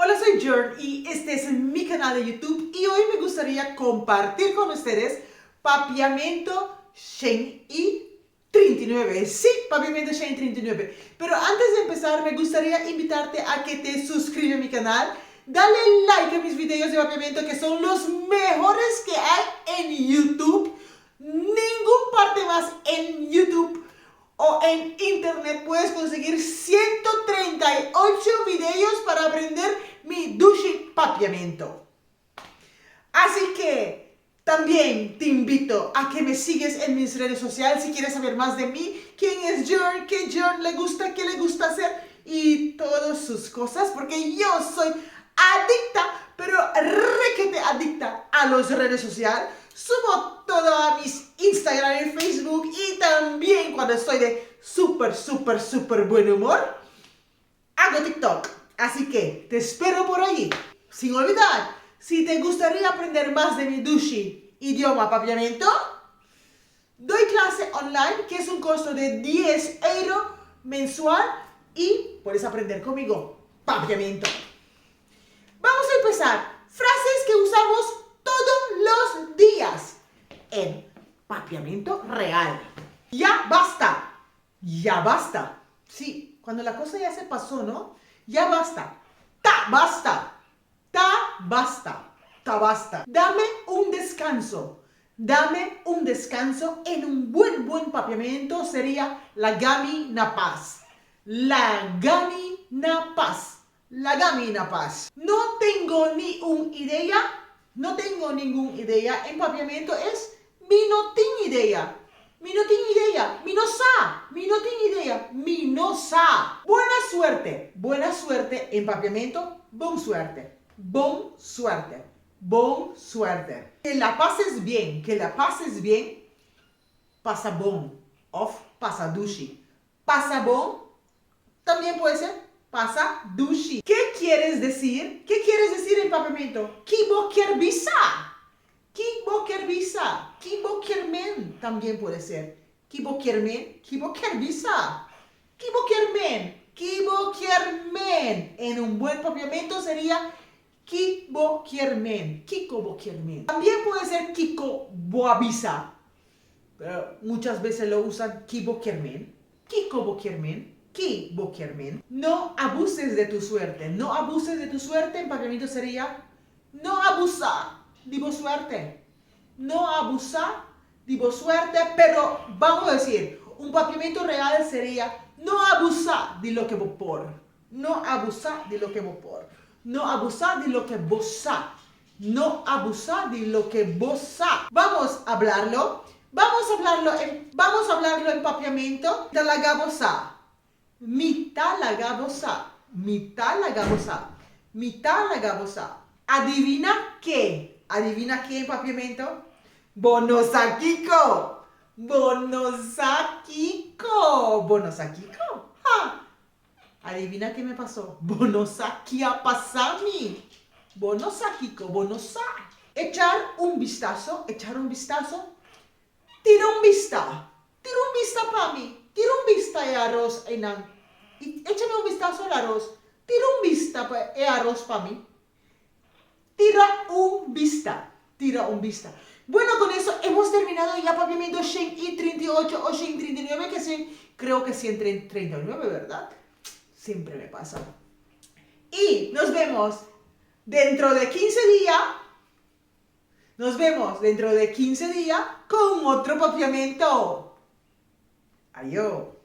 Hola, soy Jern y este es mi canal de YouTube y hoy me gustaría compartir con ustedes papiamento Shein y 39. Sí, papiamento Shein 39. Pero antes de empezar me gustaría invitarte a que te suscribas a mi canal. Dale like a mis videos de papiamento que son los mejores que hay en YouTube. Ningún parte más en YouTube o en internet puedes conseguir 138 videos para aprender mi dushi papiamento. Así que también te invito a que me sigues en mis redes sociales si quieres saber más de mí, quién es Jern, qué Jern le gusta, qué le gusta hacer y todas sus cosas, porque yo soy adicta, pero requete adicta a las redes sociales. Subo todo a mis Instagram y Facebook y también cuando estoy de súper buen humor, hago TikTok. Así que te espero por allí. Sin olvidar, si te gustaría aprender más de mi dushi idioma papiamento, doy clase online que es un costo de 10 euros mensual y puedes aprender conmigo papiamento. Vamos a empezar. Frases que usamos todos los días en papiamento real. Ya basta. Ya basta. Sí, cuando la cosa ya se pasó, ¿no? Ya basta. Ta basta. Ta basta. Ta basta. Dame un descanso. Dame un descanso. En un buen papiamento sería la gami na paz. La gami na paz. La gami na paz. No tengo ni una idea. No tengo ninguna idea. En papiamento es mi no tengo idea. Mi no tengo idea. Mi no sa. Mi no tengo idea. Mi no sa. Buena suerte. Buena suerte en papiamento. Bon suerte. Bon suerte. Bon suerte. Que la pases bien. Que la pases bien. Pasa bon. Of pasa dushi. Pasa bon. También puede ser pasa dushi. ¿Qué quieres decir? ¿Qué quieres decir en papiamento? Kibo visa. Kibo visa. Kibo men también puede ser. Kibo men. Kibo visa. Kibo men. Kibo men. En un buen papiamento sería Kibo men. Kiko men. También puede ser Kiko boavisa. Pero muchas veces lo usan Kibo men. Kiko men. No abuses de tu suerte. No abuses de tu suerte. En papiamento sería no abusa de suerte. No abusa de suerte. Pero vamos a decir, un papiamento real sería no abusa de lo que vos por. No abusa de lo que vos por. No abusa de lo que vos sa. No abusa de lo que vos sa. Vamos a hablarlo. Vamos a hablarlo en papiamento. Talagabosa. Mitad la gabosa. Mitad la gabosa. Mitad la gabosa. ¿Adivina qué? ¿Adivina qué en papiamento? Bonosakiko. Bonosakiko. Bonosakiko. ¡Ja! ¿Adivina qué me pasó? Bonosakia pasami. Bonosakiko. Bonosa. Echar un vistazo. Echar un vistazo. Tira un vista. Tira un vista para mí. Tira un vista de arroz, Enan. Y échame un vistazo al arroz. Tira un vista de arroz para mí. Tira un vista. Tira un vista. Bueno, con eso hemos terminado ya papiamento Shein y 38 o Shein 39, que sí, creo que sí en 39, ¿verdad? Siempre me pasa. Y nos vemos dentro de 15 días. Nos vemos dentro de 15 días con otro papiamento. Adiós.